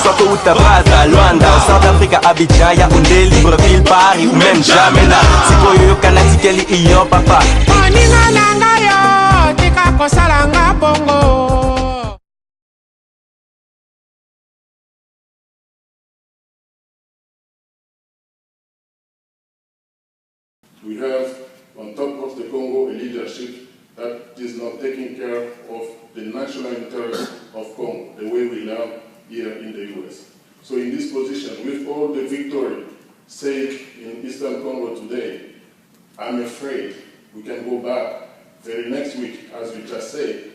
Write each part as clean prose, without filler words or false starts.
Soto Utabraza, Luanda, South Africa, Abidjan, Yaoundé, Libreville, Paris ou même Jamena. Sikoyo Kanatikeli iyo papa. Oninga nanga yo, tika kosalanga bongo. We have on top of the Congo a leadership that is not taking care of the national interests of Congo, the way we learn here in the US. So in this position, with all the victory saved in Eastern Congo today, I'm afraid we can go back very next week, as we just said,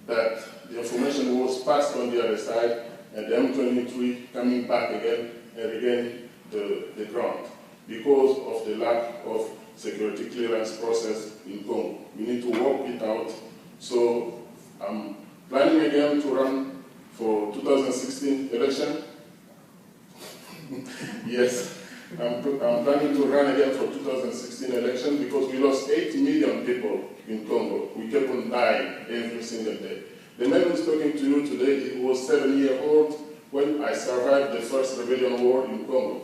that the information was passed on the other side, and the M23 coming back again and regain the ground because of the lack of security clearance process in Congo. We need to work it out. So I'm planning again to run for 2016 election. Yes, I'm planning to run again for 2016 election because we lost 80 million people in Congo. We kept on dying every single day. The man who's talking to you today, he was 7-year-old when I survived the first rebellion war in Congo.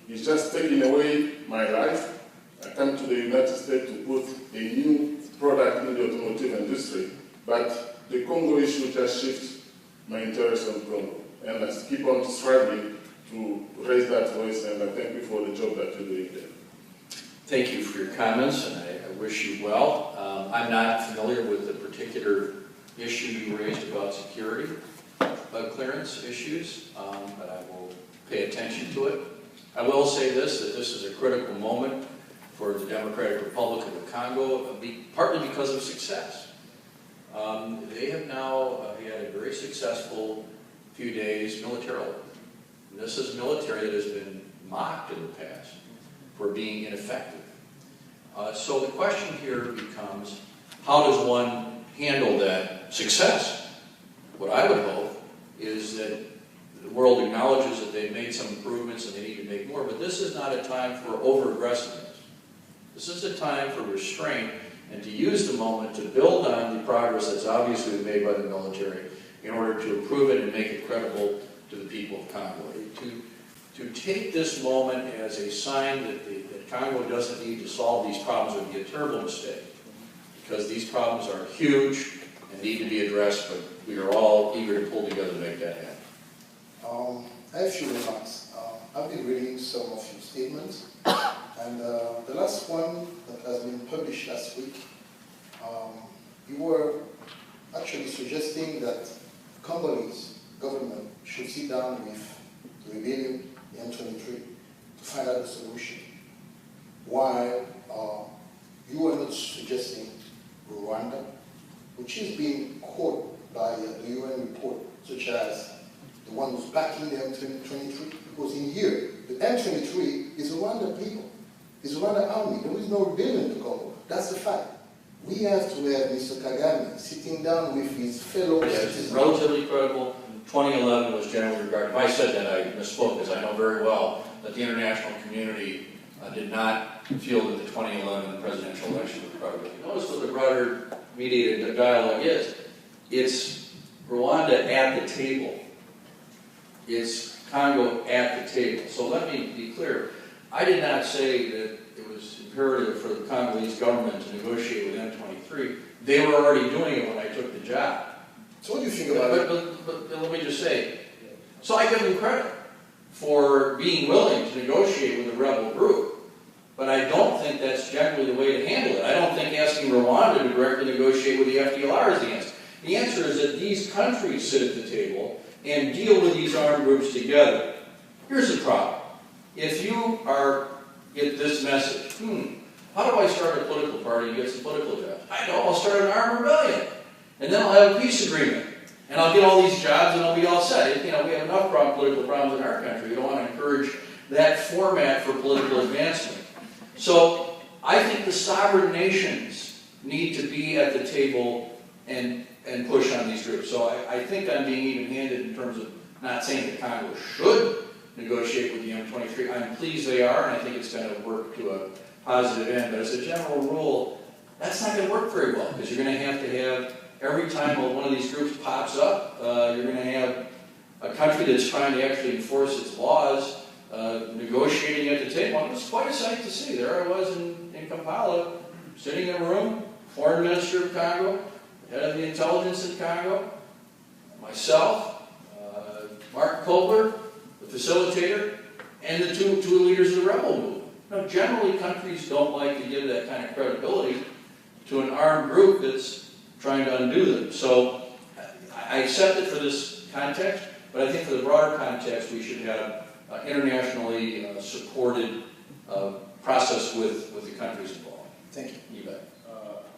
He's just taking away my life. I come to the United States to put a new product in the automotive industry, but the Congo issue just shifts my interest on Congo. And I keep on striving to raise that voice, and I thank you for the job that you're doing there. Thank you for your comments, and I wish you well. I'm not familiar with the particular issue you raised about security clearance issues, but I will pay attention to it. I will say this, that this is a critical moment for the Democratic Republic of the Congo, partly because of success. They have now had a very successful few days militarily. This is military that has been mocked in the past for being ineffective. So the question here becomes, how does one handle that success? What I would hope is that the world acknowledges that they've made some improvements and they need to make more, but this is not a time for over-aggressiveness. This is a time for restraint and to use the moment to build on the progress that's obviously been made by the military in order to improve it and make it credible to the people of Congo. To take this moment as a sign that Congo doesn't need to solve these problems would be a terrible mistake, because these problems are huge and need to be addressed, but we are all eager to pull together to make that happen. I have a few remarks. I've been reading some of your statements, and the last one that has been published last week, you were actually suggesting that Congolese government should sit down with the rebellion, the M23, to find out a solution, while you were not suggesting Rwanda, which is being caught by the UN report, such as the one who's backing the M23, because in here, the M23 is Rwanda people, is Rwanda army. There is no rebellion to Congo. That's the fact. We have to have Mr. Kagame sitting down with his fellow citizens. It's relatively credible. 2011 was generally regarded. If I said that, I misspoke, because I know very well that the international community did not feel that the 2011 presidential election was credible. Notice what the broader mediated dialogue is. It's Rwanda at the table. It's Congo at the table. So let me be clear. I did not say that it was imperative for the Congolese government to negotiate with M23. They were already doing it when I took the job. So what do you think about it? But let me just say, so I give them credit for being willing to negotiate with a rebel group, but I don't think that's generally the way to handle it. I don't think asking Rwanda to directly negotiate with the FDLR is the answer. The answer is that these countries sit at the table and deal with these armed groups together. Here's the problem. If you get this message, how do I start a political party and get some political jobs? I know, I'll start an armed rebellion. And then I'll have a peace agreement. And I'll get all these jobs and I'll be all set. You know, we have enough political problems in our country. We don't want to encourage that format for political advancement. So I think the sovereign nations need to be at the table and push on these groups. So I think I'm being even-handed in terms of not saying that Congo should negotiate with the M23. I'm pleased they are, and I think it's going to work to a positive end. But as a general rule, that's not going to work very well, because you're going to have every time one of these groups pops up, you're going to have a country that's trying to actually enforce its laws, negotiating at the table. It was quite a sight to see. There I was in Kampala, sitting in a room, foreign minister of Congo, head of the intelligence in Congo, myself, Mark Kobler, the facilitator, and the two leaders of the rebel movement. Now, generally, countries don't like to give that kind of credibility to an armed group that's trying to undo them. So I accept it for this context, but I think for the broader context, we should have internationally supported process with the countries involved. Thank you. You bet.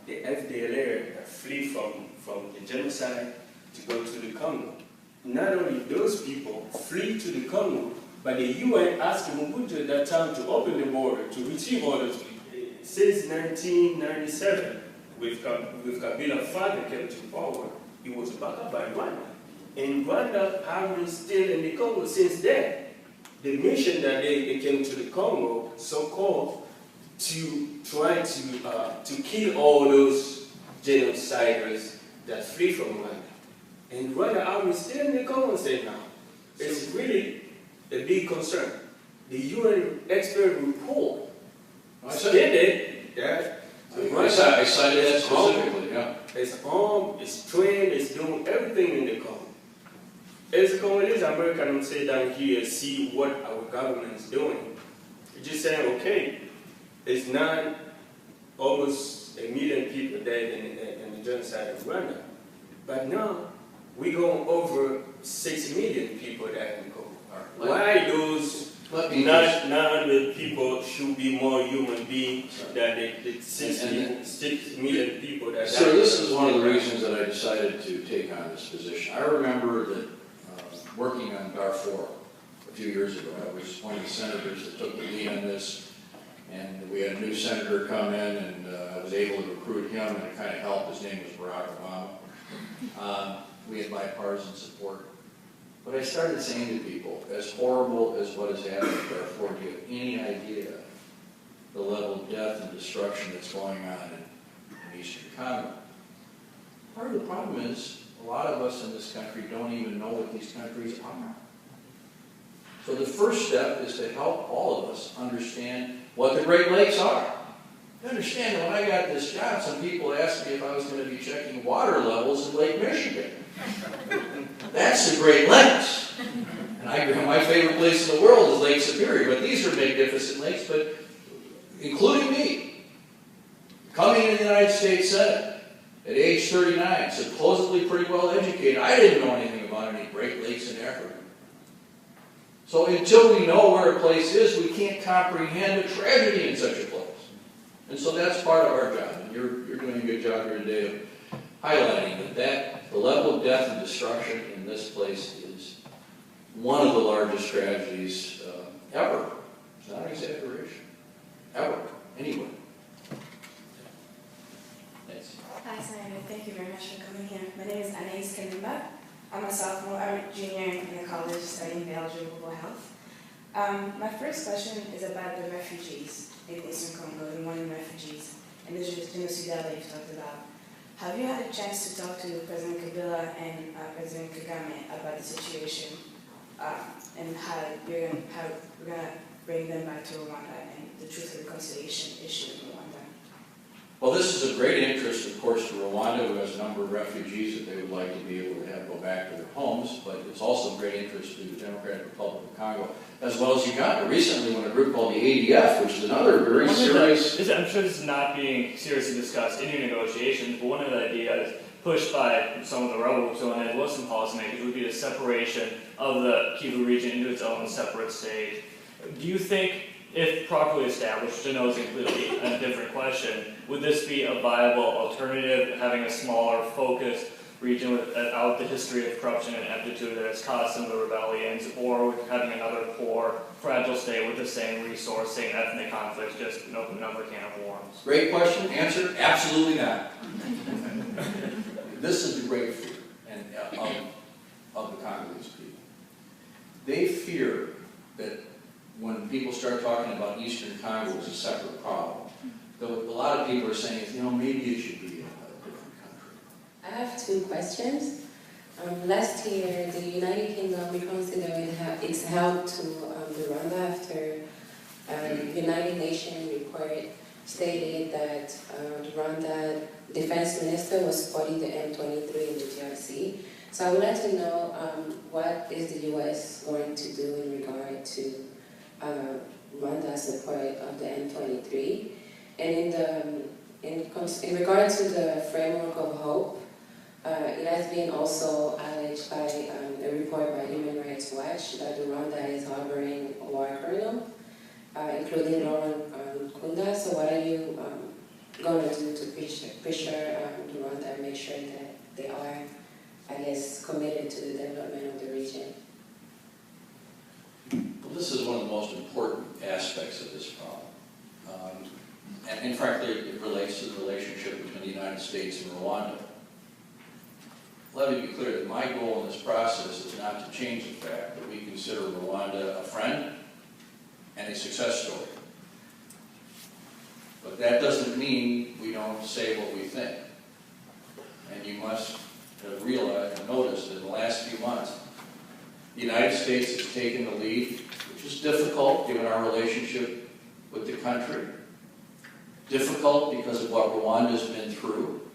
The FDLR flee from the genocide to go to the Congo. Not only those people flee to the Congo, but the UN asked Mobutu at that time to open the border to receive all those people. Since 1997, with Kabila's father came to power, it was backed up by Rwanda. And Rwanda have been still in the Congo since then. The mission that they came to the Congo, so-called, to try to kill all those genociders that flee from Rwanda. And Rwanda army still in the Congo state now. It's really a big concern. The UN expert report stated that I cited that specifically, yeah. It's armed, it's trained, it's doing everything in the Congo. As a Congolese American would say down here, see what our government is doing. You're just saying, okay, it's not almost 1 million people dead in the genocide of Rwanda. But now, we're going over 6 million people dead in Congo. Why those 900 people should be more human beings than the 6 million people that died? So this is one of the reasons that I decided to take on this position. I remember that working on Darfur a few years ago, I was one of the senators that took the lead on this, and we had a new senator come in, and I was able to recruit him, and it kind of helped. His name was Barack Obama. We had bipartisan support. But I started saying to people, as horrible as what has happened in Darfur, do you have any idea the level of death and destruction that's going on in Eastern Congo? Part of the problem is a lot of us in this country don't even know what these countries are. So the first step is to help all of us understand what the Great Lakes are. You understand that when I got this job, some people asked me if I was going to be checking water levels in Lake Michigan. That's the Great Lakes. And my favorite place in the world is Lake Superior, but these are magnificent lakes, but including me, coming into the United States Senate at age 39, supposedly pretty well educated, I didn't know anything about any Great Lakes in Africa. So until we know where a place is, we can't comprehend the tragedy in such a place. And so that's part of our job, and you're doing a good job here today of highlighting that the level of death and destruction in this place is one of the largest tragedies ever. It's not an exaggeration. Ever. Anyway. Thanks. Hi, Senator. Thank you very much for coming here. My name is Anais Kanimba. I'm a sophomore, I'm a junior in the college studying biology and global health. My first question is about the refugees in Eastern Congo, the Rwandan refugees, and the genocide that you've talked about. Have you had a chance to talk to President Kabila and President Kagame about the situation and how we're going to bring them back to Rwanda and the truth and reconciliation issue in Rwanda? Well, this is a great interest, of course, to Rwanda, who has a number of refugees that they would like to be able to have go back to their homes, but it's also of great interest to the Democratic Republic of Congo, as well as Uganda. Recently, when a group called the ADF, which is another very serious... I'm sure this is not being seriously discussed in your negotiations, but one of the ideas pushed by some of the rebel groups and was some policymakers would be the separation of the Kivu region into its own separate state. Do you think, if properly established, which I know is completely a different question, would this be a viable alternative, having a smaller, focused region without the history of corruption and ineptitude that has caused some of the rebellions, or having another poor, fragile state with the same resource, same ethnic conflicts, just open another can of worms? Great question. Answer, absolutely not. This is the great fear of the Congolese people. They fear that when people start talking about Eastern Congo as a separate problem, though a lot of people are saying, maybe it should be a different country. I have two questions. Last year, the United Kingdom reconsidered its help to Rwanda after United Nations report stated that the Rwanda defense minister was supporting the M23 in the DRC. So I would like to know what is the U.S. going to do in regard to Rwanda's support of the M23, and in regard to the framework of hope. It has been also alleged by a report by Human Rights Watch that Rwanda is harboring a war criminal, including Laurent Kunda. So what are you going to do to pressure Rwanda and make sure that they are, I guess, committed to the development of the region? Well, this is one of the most important aspects of this problem. And frankly, it relates to the relationship between the United States and Rwanda. Let me be clear that my goal in this process is not to change the fact that we consider Rwanda a friend and a success story. But that doesn't mean we don't say what we think. And you must have realized and noticed that in the last few months, the United States has taken the lead, which is difficult given our relationship with the country. Difficult because of what Rwanda's been through.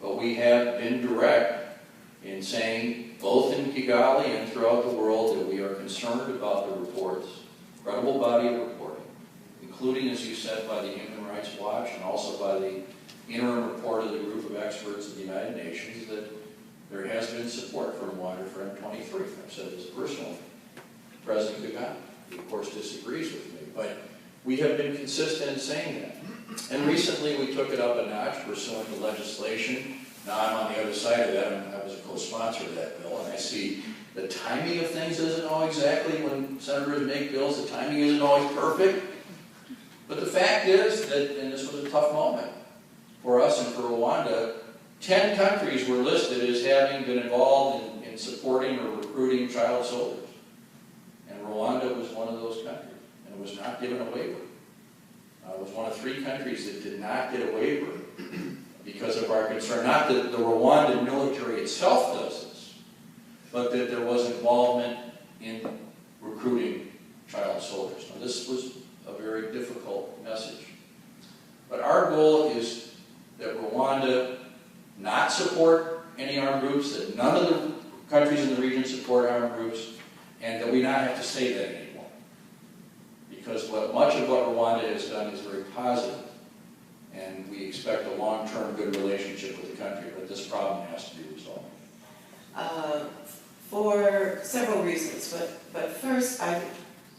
But we have been direct in saying, both in Kigali and throughout the world, that we are concerned about the reports, credible body of reporting, including, as you said, by the Human Rights Watch and also by the interim report of the group of experts of the United Nations, that there has been support for Rwanda for M23. I've said this personally. President Kagame, he of course disagrees with me, but we have been consistent in saying that. And recently we took it up a notch pursuant to legislation. Now I'm on the other side of that, and I was a co-sponsor of that bill, and I see the timing of things isn't always exactly when senators make bills, the timing isn't always perfect. But the fact is that, and this was a tough moment for us and for Rwanda, 10 countries were listed as having been involved in supporting or recruiting child soldiers. And Rwanda was one of those countries, and it was not given a waiver. It was one of 3 countries that did not get a waiver because of our concern. Not that the Rwandan military itself does this, but that there was involvement in recruiting child soldiers. Now, this was a very difficult message. But our goal is that Rwanda not support any armed groups, that none of the countries in the region support armed groups, and that we not have to say that anymore. Because much of what Rwanda has done is very positive. And we expect a long-term good relationship with the country, but this problem has to be resolved. For several reasons, but first I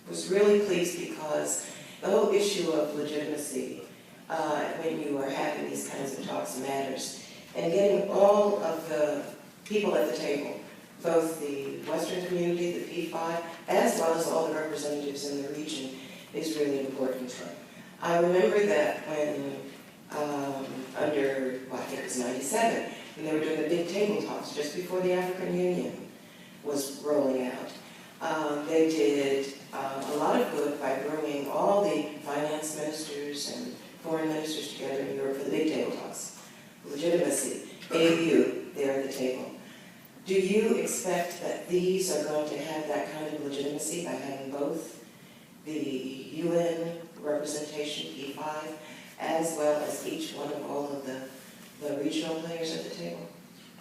was really pleased because the whole issue of legitimacy when you are having these kinds of talks matters, and getting all of the people at the table, both the Western community, the P5, as well as all the representatives in the region, is really important. I remember that when I think it was 97, when they were doing the big table talks just before the African Union was rolling out. They did a lot of good by bringing all the finance ministers and foreign ministers together in Europe for the big table talks. Legitimacy, AU, there at the table. Do you expect that these are going to have that kind of legitimacy by having both the UN representation, P5, as well as each one of all of the regional players at the table?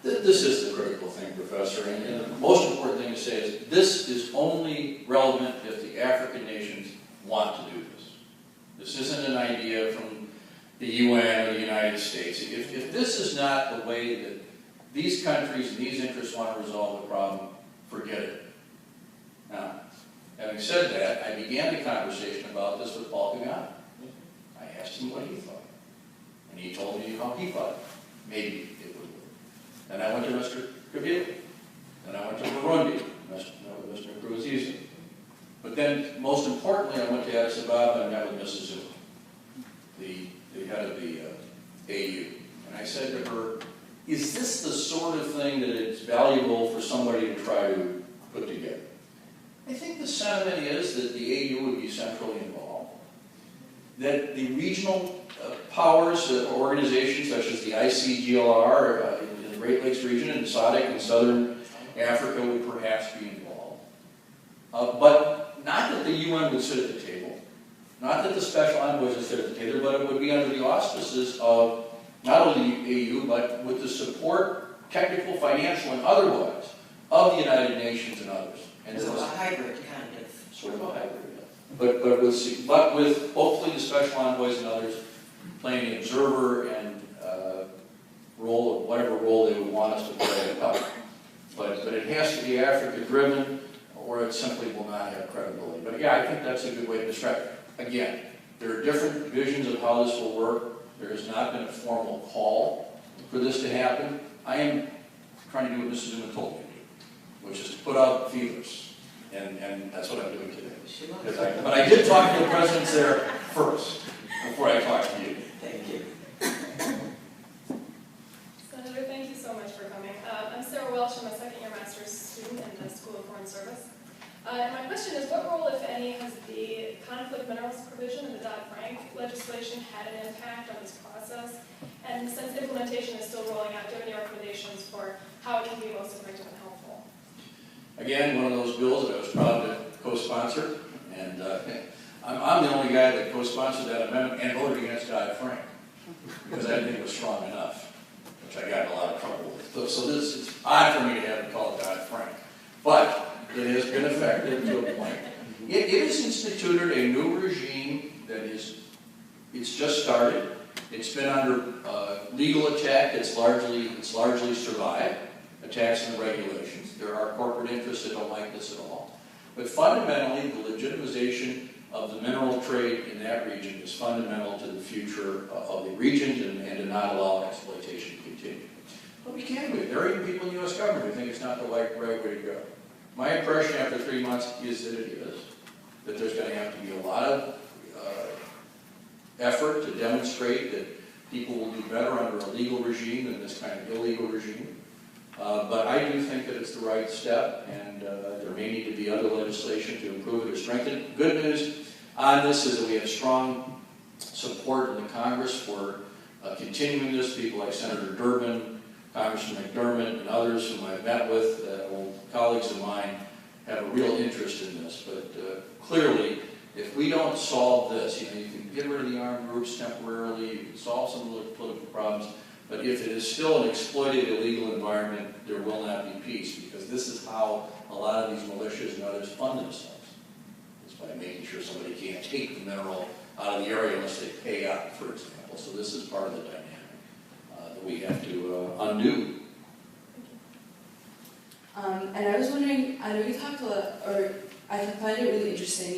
This is the critical thing, Professor, and the most important thing to say is this is only relevant if the African nations want to do this. This isn't an idea from the UN or the United States. If this is not the way that these countries and these interests want to resolve the problem, forget it. Now, having said that, I began the conversation about this with Paul Kagame. I asked him what he thought, and he told me how he thought maybe it would work. Then I went to Mr. Kabila. Then I went to Burundi, Mr. Nkurunziza. But then, most importantly, I went to Addis Ababa and met with Mrs. Zuma, the head of the AU. And I said to her, is this the sort of thing that it's valuable for somebody to try to put together? I think the sentiment is that the AU would be centrally involved, that the regional powers, organizations such as the ICGLR in the Great Lakes region and SADC in southern Africa would perhaps be involved. But not that the UN would sit at the table, not that the special envoys would sit at the table, but it would be under the auspices of not only the EU, but with the support, technical, financial, and otherwise, of the United Nations and others. And so a hybrid kind of. Sort of a hybrid, yeah. But with hopefully the special envoys and others playing the observer and role, whatever role they would want us to play. But it has to be Africa-driven, or it simply will not have credibility. But yeah, I think that's a good way to describe it. Again, there are different visions of how this will work. There has not been a formal call for this to happen. I am trying to do what Mrs. Zuma told me to do, which is to put out feelers. And that's what I'm doing today. But I did talk to the presidents there first, before I talked to you. Thank you. Senator, thank you so much for coming. I'm Sarah Welsh. I'm a second-year master's student in the School of Foreign Service. And my question is, what role, if any, has the conflict minerals provision in the Dodd-Frank legislation had an impact on this process? And since implementation is still rolling out, do you have any recommendations for how it can be most effective and helpful? Again, one of those bills that I was proud to co-sponsor, and I'm the only guy that co-sponsored that amendment and voted against Dodd-Frank because I didn't think it was strong enough, which I got in a lot of trouble with. So this is odd for me to have it called Dodd-Frank, but it has been effective to a point. It has instituted a new regime that it's just started. It's been under legal attack. It's largely survived attacks on the regulations. There are corporate interests that don't like this at all. But fundamentally, the legitimization of the mineral trade in that region is fundamental to the future of the region and to not allow exploitation to continue. But we can't do it. There are even people in the U.S. government who think it's not the right way to go. My impression after 3 months is that it is, that there's going to have to be a lot of effort to demonstrate that people will do better under a legal regime than this kind of illegal regime. But I do think that it's the right step, and there may need to be other legislation to improve it or strengthen it. Good news on this is that we have strong support in the Congress for continuing this. People like Senator Durbin, Congressman McDermott, and others whom I've met with, old colleagues of mine, have a real interest in this. But clearly, if we don't solve this, you can get rid of the armed groups temporarily, you can solve some of the political problems, but if it is still an exploited, illegal environment, there will not be peace, because this is how a lot of these militias and others fund themselves. It's by making sure somebody can't take the mineral out of the area unless they pay up, for example. So this is part of the dynamic that we have to undo. And I was wondering, I know you talked a lot, or I find it really interesting,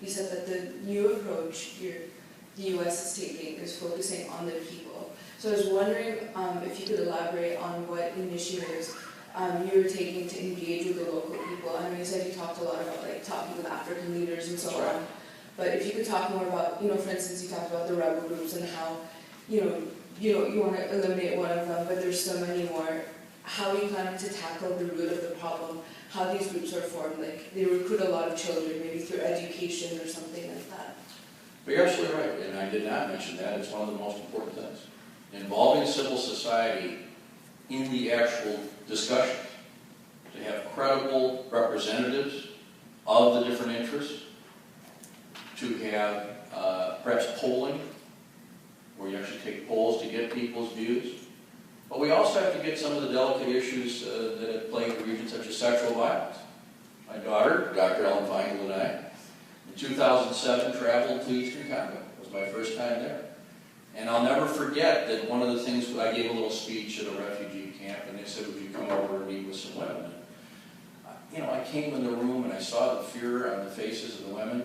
you said that the new approach the U.S. is taking is focusing on the people. So I was wondering if you could elaborate on what initiatives you were taking to engage with the local people. I know you said you talked a lot about talking with African leaders and so on, but if you could talk more about, for instance, you talked about the rebel groups and how, you want to eliminate one of them, but there's so many more. How are you planning to tackle the root of the problem? How these groups are formed? They recruit a lot of children, maybe through education or something like that. But you're absolutely right, and I did not mention that. It's one of the most important things. Involving civil society in the actual discussions, to have credible representatives of the different interests, to have perhaps polling, where you actually take polls to get people's views. But we also have to get some of the delicate issues that have plagued the region, such as sexual violence. My daughter, Dr. Ellen Feingold, and I, in 2007, traveled to Eastern Congo. It was my first time there. And I'll never forget that one of the things, I gave a little speech at a refugee camp, and they said, would you come over and meet with some women? And, I came in the room and I saw the fear on the faces of the women.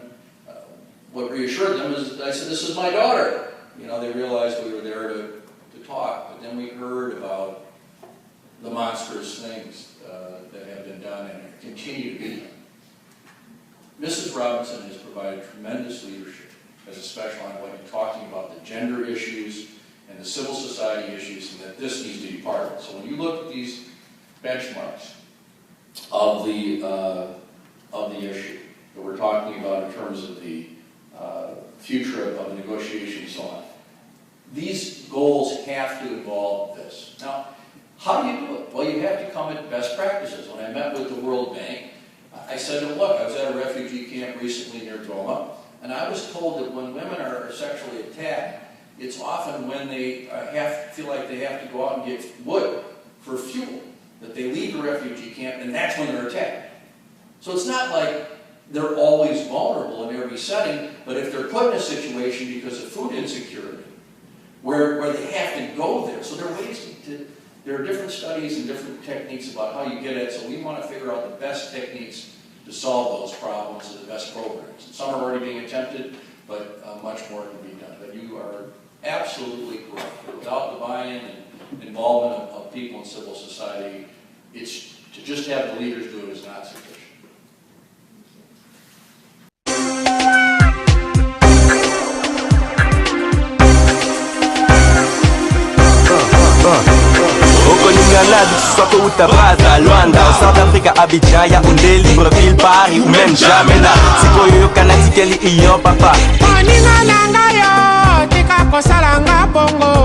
What reassured them is, I said, this is my daughter. They realized we were there to talk, but then we heard about the monstrous things that have been done and continue to be done. Mrs. Robinson has provided tremendous leadership as a special envoy in talking about the gender issues and the civil society issues, and that this needs to be part of it. So when you look at these benchmarks of the issue that we're talking about in terms of the future of the negotiation and so on, these goals have to involve this. Now, how do you do it? Well, you have to come at best practices. When I met with the World Bank, I said, look, I was at a refugee camp recently near Goma, and I was told that when women are sexually attacked, it's often when they feel like they have to go out and get wood for fuel, that they leave the refugee camp, and that's when they're attacked. So it's not like they're always vulnerable in every setting, but if they're put in a situation because of food insecurity, where they have to go there, so there are ways there are different studies and different techniques about how you get it, so we want to figure out the best techniques to solve those problems and the best programs. And some are already being attempted, but much more can be done. But you are absolutely correct. Without the buy-in and involvement of people in civil society, it's to just have the leaders do it is not sufficient. Soit au Utabaza, Luanda, South Africa, Abidjan, Yaoundé, Libreville, Paris ou même jamais là. Sikoyo Kanati Kelly Iyo Papa. Oninga nanga yo, tika kosalanga bongo.